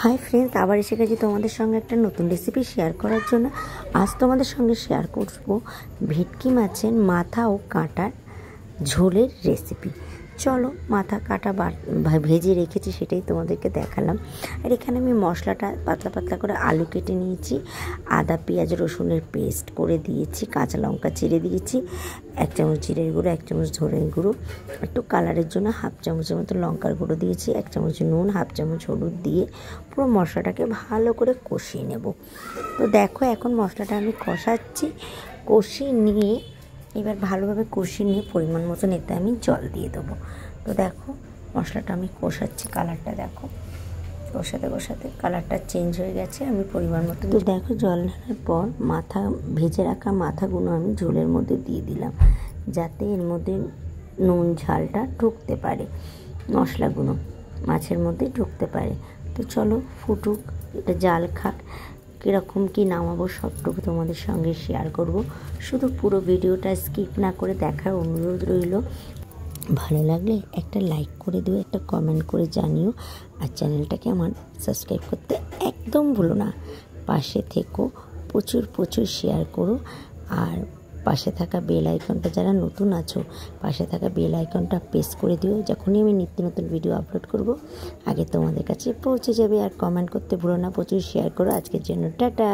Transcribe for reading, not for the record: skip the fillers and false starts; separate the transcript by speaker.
Speaker 1: Hi friends, আবার এসে গেছি তোমাদের সঙ্গে একটা নতুন রেসিপি শেয়ার করার জন্য। আজ তোমাদের সঙ্গে শেয়ার করব ভেটকি মাছের মাথা ও কাঁটার ঝোলের রেসিপি। চলো, মাথা কাটা ভেজে রেখেছি, সেটাই তোমাদেরকে দেখালাম। আর এখানে আমি মশলাটা পাতলা পাতলা করে আলু কেটে নিয়েছি, আদা পেঁয়াজ রসুনের পেস্ট করে দিয়েছি, কাঁচা লঙ্কা চিড়ে দিয়েছি, 1 চামচ জিরের গুঁড়ো, 1 চামচ ধনের গুঁড়ো, একটু কালারের জন্য 1/2 চামচের মতো লঙ্কার গুঁড়ো দিয়েছি, 1 চামচ নুন, 1/2 চামচ হলুদ দিয়ে পুরো মশলাটাকে ভালো করে কষিয়ে নেব। তো দেখো, এখন মশলাটা আমি কষিয়ে নিয়ে এবার ভালোভাবে কষিয়ে নিয়ে পরিমাণ মতন এতে আমি জল দিয়ে দেবো। তো দেখো, মশলাটা আমি কষাচ্ছি, কালারটা দেখো, কষাতে কালারটা চেঞ্জ হয়ে গেছে। আমি পরিমাণ মতো, তো দেখো, জল ঢালার পর ভেজে রাখা মাথাগুলো আমি ঝোলের মধ্যে দিয়ে দিলাম, যাতে এর মধ্যে নুন ঝালটা ঢুকতে পারে, মশলাগুলো মাছের মধ্যে ঢুকতে পারে। তো চলো ফুটুক, এটা জাল খাক, কীরকম কী নামাবো সবটুকু তোমাদের সঙ্গে শেয়ার করব। শুধু পুরো ভিডিওটা স্কিপ না করে দেখার অনুরোধ রইল। ভালো লাগলে একটা লাইক করে দিও, একটা কমেন্ট করে জানিও, আর চ্যানেলটাকে আমার সাবস্ক্রাইব করতে একদম ভুলো না। পাশে থেকো, প্রচুর শেয়ার করো, আর পাশে থাকা বেল আইকনটা, যারা নতুন আছো পাশে থাকা বেল আইকনটা প্রেস করে দিও, যখনই আমি নিত্য নতুন ভিডিও আপলোড করব আগে তোমাদের কাছে পৌঁছে যাবে। আর কমেন্ট করতে ভুলো না, প্রচুর শেয়ার করো। আজকের জন্য টাটা।